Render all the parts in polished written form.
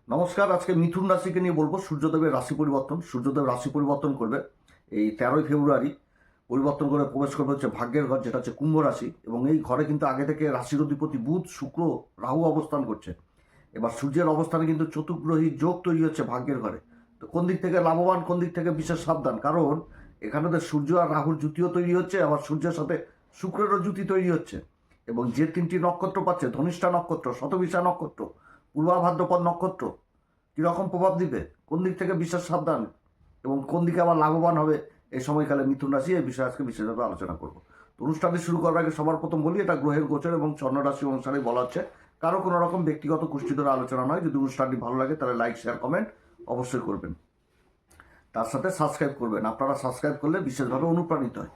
নমস্কার। আজকে মিথুন রাশিকে নিয়ে বলবো। সূর্যদেবের রাশি পরিবর্তন। সূর্যদেব রাশি পরিবর্তন করবে এই 13ই ফেব্রুয়ারি। পরিবর্তন করে প্রবেশ করবে হচ্ছে ভাগ্যের ঘর, যেটা হচ্ছে কুম্ভ রাশি। এবং এই ঘরে কিন্তু আগে থেকে রাশির অধিপতি বুধ, শুক্র, রাহু অবস্থান করছে। এবার সূর্যের অবস্থানে কিন্তু চতুর্গ্রহী যোগ তৈরি হচ্ছে ভাগ্যের ঘরে। তো কোন দিক থেকে লাভবান, কোন দিক থেকে বিশেষ সাবধান, কারণ এখানে তো সূর্য আর রাহুর জুতিও তৈরি হচ্ছে, আবার সূর্যের সাথে শুক্রেরও জুতি তৈরি হচ্ছে। এবং যে তিনটি নক্ষত্র পাচ্ছে, ধনিষ্ঠা নক্ষত্র, শতবিশা নক্ষত্র, পূর্বা ভাদ্রপদ নক্ষত্র, কীরকম প্রভাব দিবে, কোন দিক থেকে বিশেষ সাবধান এবং কোন দিকে আবার লাভবান হবে এই সময়কালে মিথুন রাশি, এই বিষয়ে আজকে বিশেষভাবে আলোচনা করব। তো অনুষ্ঠানটি শুরু করার আগে সবার প্রথম বলি, এটা গ্রহের গোচর এবং চন্দ্র রাশি অনুসারে বলা হচ্ছে, কারো কোনো রকম ব্যক্তিগত কুষ্ঠিধর আলোচনা নয়। যদি অনুষ্ঠানটি ভালো লাগে তাহলে লাইক, শেয়ার, কমেন্ট অবশ্যই করবেন। তার সাথে সাবস্ক্রাইব করবেন। আপনারা সাবস্ক্রাইব করলে বিশেষভাবে অনুপ্রাণিত হয়।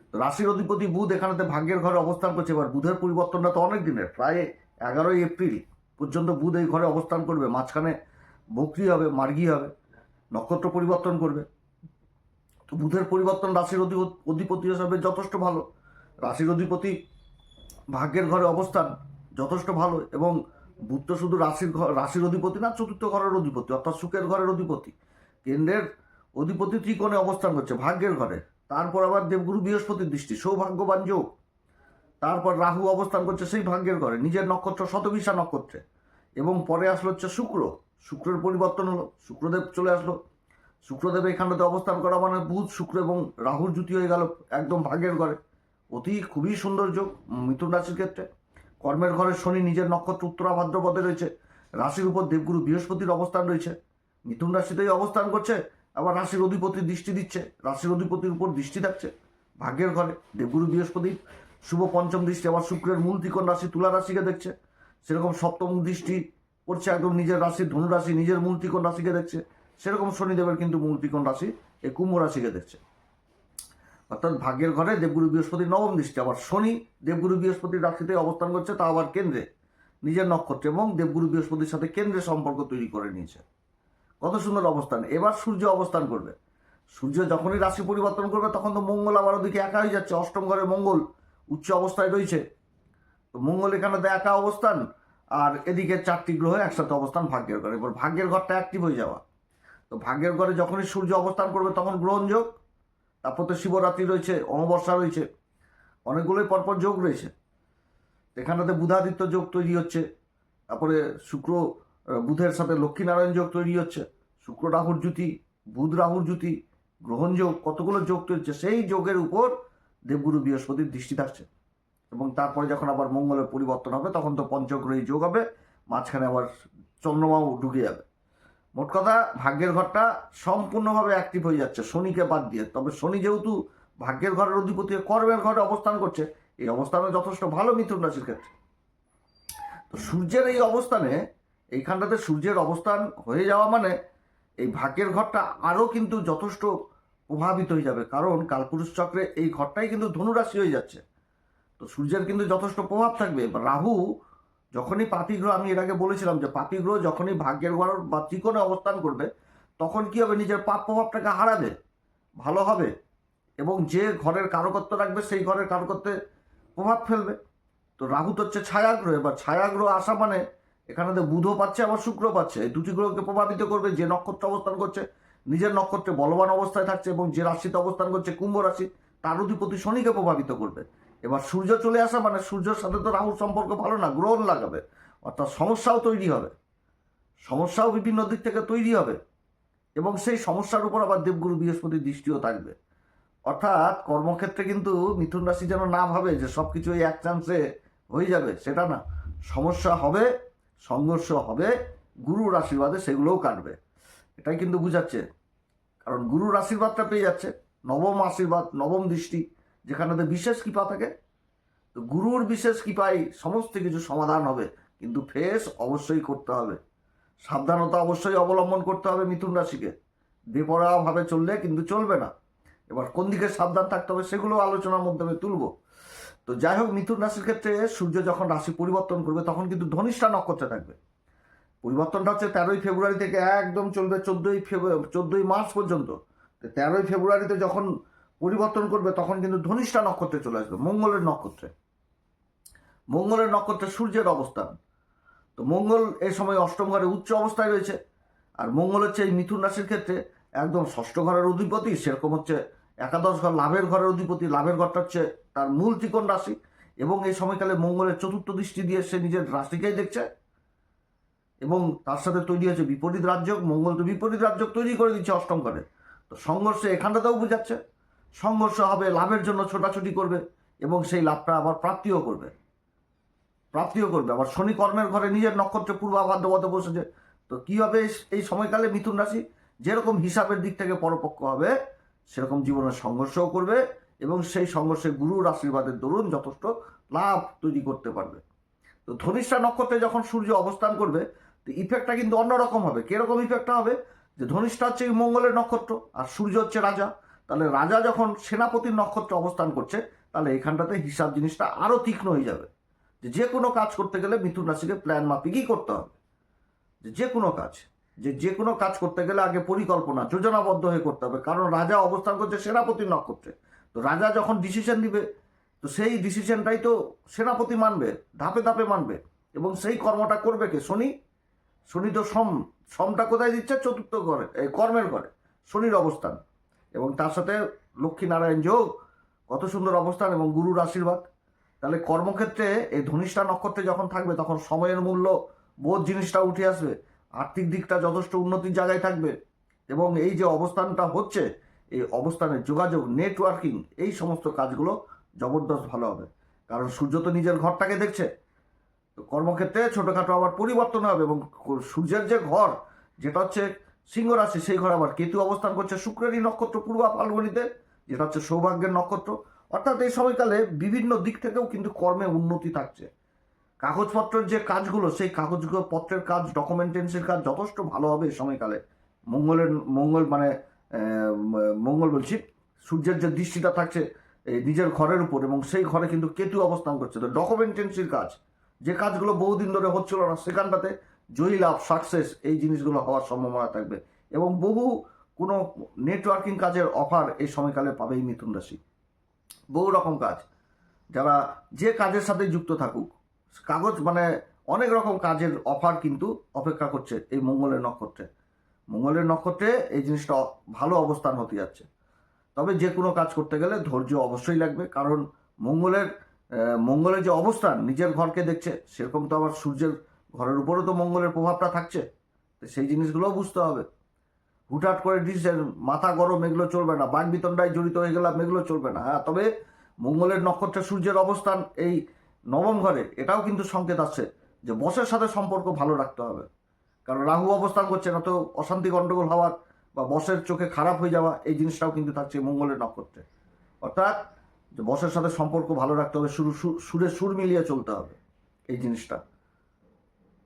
তো রাশির অধিপতি বুধ এখানেতে ভাগ্যের ঘরে অবস্থান করছে। এবার বুধের পরিবর্তনটা তো অনেক দিনের, প্রায় 11ই এপ্রিল পর্যন্ত বুধ এই ঘরে অবস্থান করবে। মাঝখানে বকরি হবে, মার্গী হবে, নক্ষত্র পরিবর্তন করবে। তো বুধের পরিবর্তন রাশির অধিপতি হিসাবে যথেষ্ট ভালো। রাশির অধিপতি ভাগ্যের ঘরে অবস্থান যথেষ্ট ভালো। এবং বুধ তো শুধু রাশির অধিপতি না, চতুর্থ ঘরের অধিপতি, অর্থাৎ সুখের ঘরের অধিপতি। কেন্দ্রের অধিপতি ত্রিকোণে অবস্থান করছে ভাগ্যের ঘরে। তারপর আবার দেবগুরু বৃহস্পতির দৃষ্টি, সৌভাগ্যবান যোগ। তারপর রাহু অবস্থান করছে সেই ভাগ্যের ঘরে, নিজের নক্ষত্র শতবিশা নক্ষত্রে। এবং পরে আসলো হচ্ছে শুক্রের পরিবর্তন হলো, শুক্রদেব চলে আসলো। শুক্রদেব এখানটাতে অবস্থান করা মানে বুধ, শুক্র এবং রাহুর জুতি হয়ে গেল একদম ভাগ্যের ঘরে। খুবই সুন্দর যোগ মিথুন রাশির ক্ষেত্রে। কর্মের ঘরে শনি নিজের নক্ষত্র উত্তরা ভাদ্রপদে রয়েছে। রাশির উপর দেবগুরু বৃহস্পতির অবস্থান রয়েছে। মিথুন রাশিতেই অবস্থান করছে, আবার রাশির অধিপতির দৃষ্টি দিচ্ছে, রাশির অধিপতির উপর দৃষ্টি থাকছে ভাগ্যের ঘরে। দেবগুরু বৃহস্পতি শুভ পঞ্চম দৃষ্টি আবার শুক্রের মূল ত্রিকোণ রাশি তুলা রাশিকে দেখছে। সেরকম সপ্তম দৃষ্টি পড়ছে একদম নিজের রাশি ধনু রাশি, নিজের মূল ত্রিকোণ রাশিকে দেখছে। সেরকম শনিদেবের কিন্তু মূল ত্রিকোণ রাশি এই কুম্ভ রাশিকে দেখছে। অর্থাৎ ভাগ্যের ঘরে দেবগুরু বৃহস্পতির নবম দৃষ্টি। আবার শনি দেবগুরু বৃহস্পতির রাশিতে অবস্থান করছে, তা আবার কেন্দ্রে নিজের নক্ষত্রে, এবং দেবগুরু বৃহস্পতির সাথে কেন্দ্রে সম্পর্ক তৈরি করে নিয়েছে। কত সুন্দর অবস্থান। এবার সূর্য অবস্থান করবে। সূর্য যখনই রাশি পরিবর্তন করবে তখন তো মঙ্গল আবার ওদিকে একা হয়ে যাচ্ছে। অষ্টম ঘরে মঙ্গল উচ্চ অবস্থায় রয়েছে। তো মঙ্গল এখানে একা অবস্থান, আর এদিকে 4টি গ্রহ একসাথে অবস্থান ভাগ্যের ঘরে। এবার ভাগ্যের ঘরটা অ্যাক্টিভ হয়ে যাওয়া। তো ভাগ্যের ঘরে যখনই সূর্য অবস্থান করবে তখন গ্রহণ যোগ, তারপর তো শিবরাত্রি রয়েছে, অমাবস্যা রয়েছে, অনেকগুলোই পরপর যোগ রয়েছে। এখানটাতে বুধাদিত্য যোগ তৈরি হচ্ছে। তারপরে বুধের সাথে লক্ষ্মীনারায়ণ যোগ তৈরি হচ্ছে। শুক্র রাহুর জুতি, বুধ রাহুর জুতি, গ্রহণ যোগ, কতগুলো যোগ তৈরি হচ্ছে। সেই যোগের উপর দেবগুরু বৃহস্পতির দৃষ্টি থাকছে। এবং তারপরে যখন আবার মঙ্গলের পরিবর্তন হবে তখন তো পঞ্চগ্রহী যোগ হবে, মাঝখানে আবার চন্দ্রমাও ঢুকে যাবে। মোট কথা ভাগ্যের ঘরটা সম্পূর্ণভাবে অ্যাক্টিভ হয়ে যাচ্ছে শনিকে বাদ দিয়ে। তবে শনি যেহেতু ভাগ্যের ঘরের অধিপতি কর্মের ঘরে অবস্থান করছে, এই অবস্থানে যথেষ্ট ভালো মিথুন রাশির ক্ষেত্রে। তো সূর্যের এই অবস্থানে, এইখানটাতে সূর্যের অবস্থান হয়ে যাওয়া মানে এই ভাগ্যের ঘরটা আরও কিন্তু যথেষ্ট প্রভাবিত হয়ে যাবে, কারণ কালপুরুষ চক্রে এই ঘরটাই কিন্তু ধনুরাশি হয়ে যাচ্ছে। তো সূর্যের কিন্তু যথেষ্ট প্রভাব থাকবে। রাহু যখনই পাপী গ্রহ, আমি এর আগে বলেছিলাম যে পাপী গ্রহ যখনই ভাগ্যের ঘর বা ত্রিকোণে অবস্থান করবে তখন কি হবে, নিজের পাপ প্রভাবটাকে হারাবে, ভালো হবে। এবং যে ঘরের কারকত্ব রাখবে সেই ঘরের কারকত্বে প্রভাব ফেলবে। তো রাহু তো হচ্ছে ছায়াগ্রহ। এবার ছায়াগ্রহ আসা মানে এখানে তো বুধও পাচ্ছে, আবার শুক্র পাচ্ছে। এই দুটি গ্রহকে প্রভাবিত করবে। যে নক্ষত্র অবস্থান করছে নিজের নক্ষত্রে বলবান অবস্থায় থাকছে, এবং যে রাশিতে অবস্থান করছে কুম্ভ রাশি, তার অধিপতি শনিকে প্রভাবিত করবে। এবার সূর্য চলে আসা মানে সূর্যের সাথে তো রাহুর সম্পর্ক ভালো না, গ্রহণ লাগাবে। অর্থাৎ সমস্যাও তৈরি হবে, সমস্যাও বিভিন্ন দিক থেকে তৈরি হবে। এবং সেই সমস্যার উপর আবার দেবগুরু বৃহস্পতির দৃষ্টিও থাকবে। অর্থাৎ কর্মক্ষেত্রে কিন্তু মিথুন রাশি যেন না ভাবে যে সব কিছু এই এক চান্সে হয়ে যাবে, সেটা না। সমস্যা হবে, সংঘর্ষ হবে, গুরুর আশীর্বাদে সেগুলোও কাটবে। এটাই কিন্তু বুঝাচ্ছে, কারণ গুরুর আশীর্বাদটা পেয়ে যাচ্ছে, নবম আশীর্বাদ, নবম দৃষ্টি, যেখানেতে বিশেষ কৃপা থাকে। তো গুরুর বিশেষ কৃপায় সমস্ত কিছু সমাধান হবে, কিন্তু ফেস অবশ্যই করতে হবে। সাবধানতা অবশ্যই অবলম্বন করতে হবে মিথুন রাশিকে। বেপরোয়াভাবে চললে কিন্তু চলবে না। এবার কোন দিকে সাবধান থাকতে হবে সেগুলো আলোচনার মাধ্যমে তুলব। তো যাই হোক, মিথুন রাশির ক্ষেত্রে সূর্য যখন রাশি পরিবর্তন করবে তখন কিন্তু ধনিষ্ঠা নক্ষত্রে থাকবে। পরিবর্তনটা হচ্ছে 13ই ফেব্রুয়ারি থেকে একদম চলবে 14ই মার্চ পর্যন্ত। 13ই ফেব্রুয়ারিতে যখন পরিবর্তন করবে তখন কিন্তু ধনিষ্ঠা নক্ষত্রে চলে আসবে, মঙ্গলের নক্ষত্রে। মঙ্গলের নক্ষত্রে সূর্যের অবস্থান। তো তো মঙ্গল এই সময় অষ্টম ঘরে উচ্চ অবস্থায় রয়েছে। আর মঙ্গল হচ্ছে এই মিথুন রাশির ক্ষেত্রে একদম ষষ্ঠ ঘরের অধিপতি, সেরকম হচ্ছে একাদশ ঘর লাভের ঘরের অধিপতি। লাভের ঘরটা হচ্ছে তার মূল ত্রিকোণ রাশি, এবং এই সময়কালে মঙ্গলের চতুর্থ দৃষ্টি দিয়ে সে নিজের রাশিকেই দেখছে, এবং তার সাথে তৈরি হয়েছে বিপরীত রাজযোগ। মঙ্গল তো বিপরীত রাজযোগ তৈরি করে দিচ্ছে অষ্টম ঘরে। তো সংঘর্ষে এখানটাতেও বোঝাচ্ছে সংঘর্ষ হবে, লাভের জন্য ছোটাছুটি করবে, এবং সেই লাভটা আবার প্রাপ্তিও করবে। আবার শনি কর্মের ঘরে নিজের নক্ষত্রে পূর্বাভাদ্রপদে বসেছে। তো কি হবে এই সময়কালে মিথুন রাশি? যেরকম হিসাবের দিক থেকে পরপক্ষ হবে, সেরকম জীবনের সংঘর্ষও করবে, এবং সেই সংঘর্ষে গুরুর আশীর্বাদের দরুন যথেষ্ট লাভ তৈরি করতে পারবে। তো ধনিষ্ঠা নক্ষত্রে যখন সূর্য অবস্থান করবে, তো ইফেক্টটা কিন্তু অন্যরকম হবে। কিরকম ইফেক্টটা হবে? যে ধনিষ্ঠা হচ্ছে মঙ্গলের নক্ষত্র, আর সূর্য হচ্ছে রাজা। তাহলে রাজা যখন সেনাপতির নক্ষত্রে অবস্থান করছে, তাহলে এখানটাতে হিসাব জিনিসটা আরও তীক্ষ্ণ হয়ে যাবে। যে কোনো কাজ করতে গেলে মিথুন রাশিকে প্ল্যান মাফিকই করতে হবে। যে কোনো কাজ করতে গেলে আগে পরিকল্পনা যোজনাবদ্ধ হয়ে করতে হবে, কারণ রাজা অবস্থান করছে সেনাপতির নক্ষত্রে। তো রাজা যখন ডিসিশন দিবে, তো সেই ডিসিশনটাই তো সেনাপতি মানবে, ধাপে ধাপে মানবে, এবং সেই কর্মটা করবে কে? শনি তো সমটা কোথায় দিচ্ছে? চতুর্থ ঘরে, এই কর্মের ঘরে শনির অবস্থান, এবং তার সাথে লক্ষ্মী নারায়ণ যোগ, কত সুন্দর অবস্থান, এবং গুরুর আশীর্বাদ। তাহলে কর্মক্ষেত্রে এই ধনিষ্ঠা নক্ষত্রে যখন থাকবে, তখন সময়ের মূল্য বোধ জিনিসটা উঠে আসবে, আর্থিক দিকটা যথেষ্ট উন্নতির জায়গায় থাকবে, এবং এই যে অবস্থানটা হচ্ছে, এই অবস্থানের যোগাযোগ, নেটওয়ার্কিং, এই সমস্ত কাজগুলো জবরদস্ত ভালো হবে। কারণ সূর্য তো নিজের ঘরটাকে দেখছে। তো কর্মক্ষেত্রে ছোটোখাটো আবার পরিবর্তন হবে, এবং সূর্যের যে ঘর, যেটা হচ্ছে সিংহ রাশি, সেই ঘরে আবার কেতু অবস্থান করছে শুক্রেরই নক্ষত্র পূর্বা ফাল্গুনিতে, যেটা হচ্ছে সৌভাগ্যের নক্ষত্র। অর্থাৎ এই সময়কালে বিভিন্ন দিক থেকেও কিন্তু কর্মে উন্নতি থাকছে। কাগজপত্রের যে কাজগুলো, সেই কাগজগুলো পত্রের কাজ, ডকুমেন্টেন্সির কাজ যথেষ্ট ভালো হবে এই সময়কালে। মঙ্গল বলছি, সূর্যের যে দৃষ্টিটা থাকছে এই নিজের ঘরের উপর, এবং সেই ঘরে কিন্তু কেতু অবস্থান করছে। তো ডকুমেন্টেন্সির কাজ, যে কাজগুলো বহুদিন ধরে হচ্ছিল না, সেখানটাতে জয়ী লাভ, সাকসেস, এই জিনিসগুলো হওয়ার সম্ভাবনা থাকবে, এবং কোনো নেটওয়ার্কিং কাজের অফার এই সময়কালে পাবেই মিথুন রাশি। বহু রকম কাজ, যারা যে কাজের সাথে যুক্ত থাকুক, অনেক রকম কাজের অফার কিন্তু অপেক্ষা করছে এই মঙ্গলের নক্ষত্রে এই জিনিসটা ভালো অবস্থান হতে যাচ্ছে। তবে যে কোনো কাজ করতে গেলে ধৈর্য অবশ্যই লাগবে, কারণ মঙ্গলের যে অবস্থান নিজের ঘরকে দেখছে, সেরকম তো আবার সূর্যের ঘরের উপরেও তো মঙ্গলের প্রভাবটা থাকছে। তো সেই জিনিসগুলোও বুঝতে হবে। হুটহাট করে ডিসিশন, মাথা গরম, এগুলো চলবে না। বাক বিতণ্ডায় জড়িত হয়ে গেলাম, এগুলো চলবে না। হ্যাঁ, তবে মঙ্গলের নক্ষত্রে সূর্যের অবস্থান এই নবম ঘরে, এটাও কিন্তু সংকেত আসছে যে বসের সাথে সম্পর্ক ভালো রাখতে হবে। কারণ রাহু অবস্থান করছে, না তো অশান্তি গণ্ডগোল হওয়ার বা বসের চোখে খারাপ হয়ে যাওয়া, এই জিনিসটাও কিন্তু থাকছে মঙ্গলের নক্ষত্রে। অর্থাৎ যে বসের সাথে সম্পর্ক ভালো রাখতে হবে, সুরে সুর মিলিয়ে চলতে হবে, এই জিনিসটা,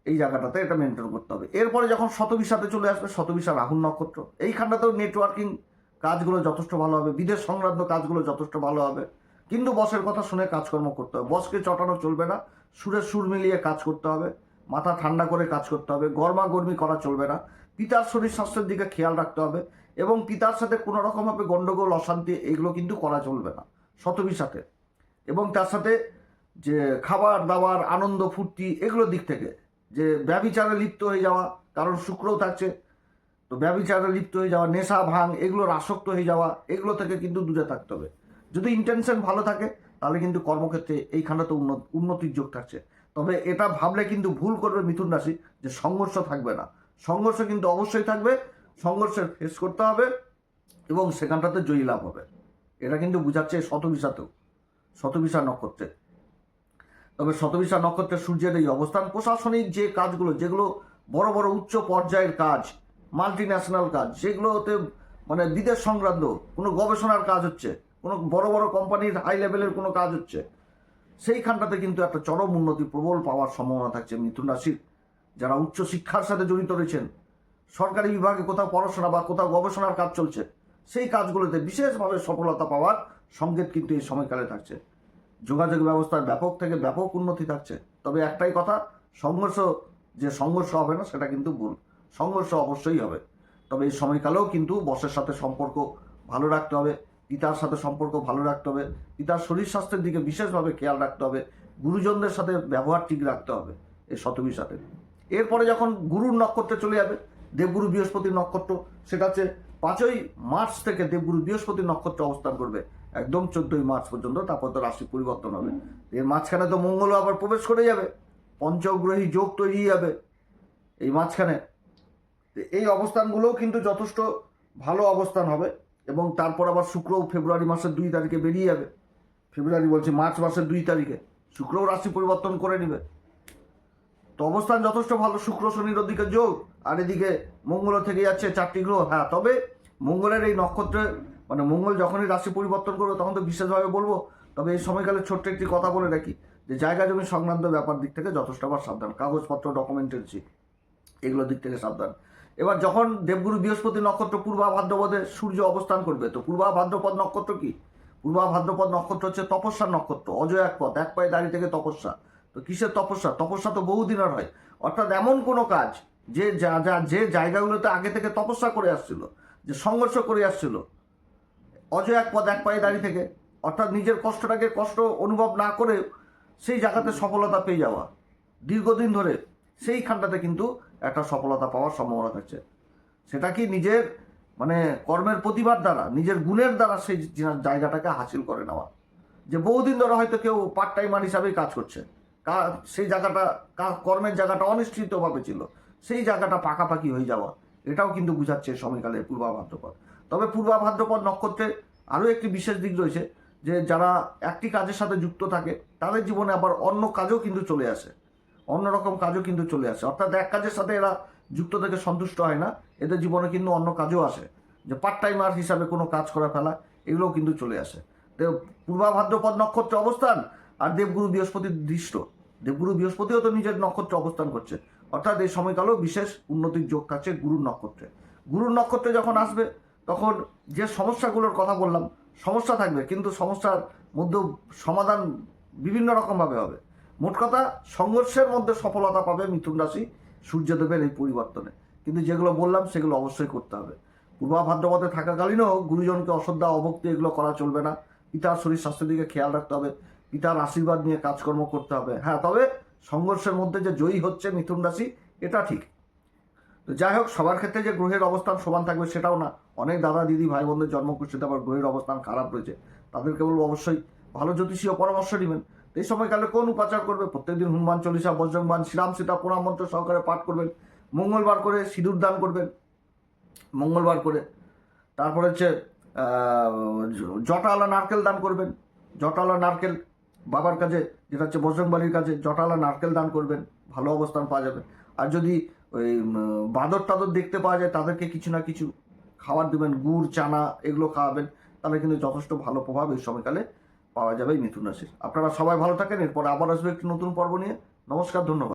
এই জায়গাটাতে এটা মেনটেন করতে হবে। এরপরে যখন শতবিশাতে চলে আসবে, শতবিশা রাহুর নক্ষত্র, এইখানটাতেও নেটওয়ার্কিং কাজগুলো যথেষ্ট ভালো হবে, বিদেশ সংক্রান্ত কাজগুলো যথেষ্ট ভালো হবে। কিন্তু বসের কথা শুনে কাজকর্ম করতে হবে, বসকে চটানো চলবে না, সুরে সুর মিলিয়ে কাজ করতে হবে, মাথা ঠান্ডা করে কাজ করতে হবে, গরমাগর্মি করা চলবে না। পিতার শরীর স্বাস্থ্যের দিকে খেয়াল রাখতে হবে, এবং পিতার সাথে কোনো রকমভাবে গণ্ডগোল, অশান্তি, এগুলো কিন্তু করা চলবে না শতবিশাতে। এবং তার সাথে যে খাবার দাবার, আনন্দ ফুর্তি, এগুলোর দিক থেকে যে ব্যভিচারে লিপ্ত হয়ে যাওয়া, কারণ শুক্রও থাকছে, তো ব্যভিচারে লিপ্ত হয়ে যাওয়া, নেশা ভাঙ, এগুলোর আসক্ত হয়ে যাওয়া, এগুলো থেকে কিন্তু দূরে থাকতে হবে। যদি ইন্টেনশন ভালো থাকে, তাহলে কিন্তু কর্মক্ষেত্রে এইখানটাতে উন্নতির যোগ থাকছে। তবে এটা ভাবলে কিন্তু ভুল করবে মিথুন রাশি, যে সংঘর্ষ থাকবে না। সংঘর্ষ কিন্তু অবশ্যই থাকবে, সংঘর্ষের ফেস করতে হবে, এবং সেখানটাতে জয়ী লাভ হবে। এটা কিন্তু বুঝাচ্ছে শতবিশা নক্ষত্রে। তবে শতবিশা নক্ষত্রের সূর্যের এই অবস্থান, প্রশাসনিক যে কাজগুলো, যেগুলো বড় বড় উচ্চ পর্যায়ের কাজ, মাল্টি ন্যাশনাল কাজ, যেগুলোতে বিদেশ সংক্রান্ত কোনো গবেষণার কাজ হচ্ছে, কোনো বড় বড় কোম্পানির হাই লেভেলের কোনো কাজ হচ্ছে, সেইখানটাতে কিন্তু একটা চরম উন্নতি প্রবল পাওয়ার সম্ভাবনা থাকছে মিথুন রাশির। যারা উচ্চ শিক্ষার সাথে জড়িত রয়েছেন, সরকারি বিভাগে কোথাও পড়াশোনা বা কোথাও গবেষণার কাজ চলছে, সেই কাজগুলোতে বিশেষভাবে সফলতা পাওয়ার সংকেত কিন্তু এই সময়কালে থাকছে। যোগাযোগ ব্যবস্থার ব্যাপক থেকে ব্যাপক উন্নতি থাকছে। তবে একটাই কথা, সংঘর্ষ হবে না সেটা কিন্তু ভুল, সংঘর্ষ অবশ্যই হবে। তবে এই সময়কালেও কিন্তু বসের সাথে সম্পর্ক ভালো রাখতে হবে, পিতার সাথে সম্পর্ক ভালো রাখতে হবে, পিতার শরীর স্বাস্থ্যের দিকে বিশেষভাবে খেয়াল রাখতে হবে, গুরুজনদের সাথে ব্যবহার ঠিক রাখতে হবে এই শতবিশাতে। এরপরে যখন গুরুর নক্ষত্রে চলে যাবে, দেবগুরু বৃহস্পতির নক্ষত্র, সেটা হচ্ছে 5ই মার্চ থেকে দেবগুরু বৃহস্পতির নক্ষত্রে অবস্থান করবে একদম 14ই মার্চ পর্যন্ত। তারপর তো রাশি পরিবর্তন হবে। এর মাঝখানে তো মঙ্গল আবার প্রবেশ করে যাবে, পঞ্চগ্রহী যোগ তৈরি যাবে এই মাঝখানে। এই অবস্থানগুলোও কিন্তু যথেষ্ট ভালো অবস্থান হবে। এবং তারপর আবার শুক্র ফেব্রুয়ারি মাসের 2 তারিখে বেরিয়ে যাবে, ফেব্রুয়ারি বলছি মার্চ মাসের 2 তারিখে শুক্রও রাশি পরিবর্তন করে নেবে। তো অবস্থান যথেষ্ট ভালো, শুক্র শনির দিকে যোগ, আর এদিকে মঙ্গল থেকে যাচ্ছে 4টি গ্রহ। হ্যাঁ, তবে মঙ্গলের এই নক্ষত্রে মানে মঙ্গল যখনই রাশি পরিবর্তন করবে তখন তো বিশেষভাবে বলবো। তবে এই সময়কালে ছোট্ট একটি কথা বলে রাখি যে জায়গা জমি সংক্রান্ত ব্যাপার দিক থেকে যথেষ্ট আবার সাবধান, কাগজপত্র ডকুমেন্টেন্সি এগুলোর দিক থেকে সাবধান। এবার যখন দেবগুরু বৃহস্পতি নক্ষত্র পূর্বা ভাদ্রপদে সূর্য অবস্থান করবে, তো পূর্বা ভাদ্রপদ নক্ষত্র কি? পূর্বা ভাদ্রপদ নক্ষত্র হচ্ছে তপস্যার নক্ষত্র, অজয় এক পথ, এক পায়ে দাঁড়িয়ে থেকে তপস্যা। তো কিসের তপস্যা? তপস্যা তো বহুদিনের হয়, অর্থাৎ এমন কোনো কাজ যে যে জায়গাগুলোতে আগে থেকে তপস্যা করে আসছিল, যে সংঘর্ষ করে আসছিল, অজয় এক পথ, এক পায়ে দাঁড়িয়ে থেকে, অর্থাৎ নিজের কষ্টটাকে কষ্ট অনুভব না করে সেই জায়গাতে সফলতা পেয়ে যাওয়া দীর্ঘদিন ধরে, সেইখানটাতে কিন্তু একটা সফলতা পাওয়ার সম্ভাবনা থাকছে। সেটা কি নিজের মানে কর্মের প্রতিভার দ্বারা, নিজের গুণের দ্বারা সেই জায়গাটাকে হাসিল করে নেওয়া। যে বহুদিন ধরে হয়তো কেউ পার্ট টাইমার হিসাবেই কাজ করছে, সেই জায়গাটা কর্মের জায়গাটা অনিশ্চিতভাবে ছিল, সেই জায়গাটা পাকাপাকি হয়ে যাওয়া, এটাও কিন্তু বুঝাচ্ছে সময়কালে পূর্বা ভাদ্রপদ। তবে পূর্বা ভাদ্রপদ নক্ষত্রে আরও একটি বিশেষ দিক রয়েছে, যে যারা একটি কাজের সাথে যুক্ত থাকে তাদের জীবনে আবার অন্য কাজও কিন্তু চলে আসে, অন্যরকম কাজও কিন্তু চলে আসে। অর্থাৎ এক কাজের সাথে এরা যুক্ত থেকে সন্তুষ্ট হয় না, এদের জীবনে কিন্তু অন্য কাজও আসে, যে পার্ট টাইমার হিসাবে কোনো কাজ করে ফেলা, এগুলোও কিন্তু চলে আসে। তো পূর্বা ভাদ্রপদ নক্ষত্রে অবস্থান আর দেবগুরু বৃহস্পতির দৃষ্ট, দেবগুরু বৃহস্পতিও তো নিজের নক্ষত্রে অবস্থান করছে, অর্থাৎ এই সময়কালেও বিশেষ উন্নতির যোগ থাকছে গুরুর নক্ষত্রে। গুরুর নক্ষত্রে যখন আসবে তখন যে সমস্যাগুলোর কথা বললাম, সমস্যা থাকবে, কিন্তু সমস্যার মধ্যেও সমাধান বিভিন্ন রকমভাবে হবে। মোট কথা সংঘর্ষের মধ্যে সফলতা পাবে মিথুন রাশি সূর্যদেবের এই পরিবর্তনে। কিন্তু যেগুলো বললাম সেগুলো অবশ্যই করতে হবে। পূর্বা ভাদ্রপদে থাকাকালীনও গুরুজনকে অশ্রদ্ধা অভক্তি এগুলো করা চলবে না। পিতার শরীর স্বাস্থ্যের দিকে খেয়াল রাখতে হবে, পিতার আশীর্বাদ নিয়ে কাজকর্ম করতে হবে। হ্যাঁ, তবে সংঘর্ষের মধ্যে যে জয়ী হচ্ছে মিথুন রাশি, এটা ঠিক। তো যাই হোক, সবার ক্ষেত্রে যে গ্রহের অবস্থান সমান থাকবে সেটাও না। অনেক দাদা দিদি ভাই বোনদের জন্মকুষ্ঠিতে আবার গ্রহের অবস্থান খারাপ রয়েছে, তাদেরকে বলবো অবশ্যই ভালো জ্যোতিষীয় পরামর্শ নেবেন। এই সময়কালে কোন উপাচার করবে? প্রত্যেকদিন হনুমান চল্লিশা, বজ্রংবাণ, শ্রীরাম সীতা প্রণাম মন্ত্র সহকারে পাঠ করবেন। মঙ্গলবার করে সিঁদুর দান করবেন, মঙ্গলবার করে। তারপরে হচ্ছে জটাওয়ালা নারকেল দান করবেন, জটাওয়ালা নারকেল বাবার কাছে, যেটা হচ্ছে বজরংবলীর কাছে জটাওয়ালা নারকেল দান করবেন, ভালো অবস্থান পাওয়া যাবে। আর যদি ওই বাদর টাদর দেখতে পাওয়া যায় তাদেরকে কিছু না কিছু খাবার দেবেন, গুড় চানা এগুলো খাওয়াবেন, তাহলে কিন্তু যথেষ্ট ভালো প্রভাব এই সময়কালে পাওয়া যাবে মিথুন রাশির। আপনারা সবাই ভালো থাকেন। এরপর আবার আসবে একটি নতুন পর্ব নিয়ে। নমস্কার, ধন্যবাদ।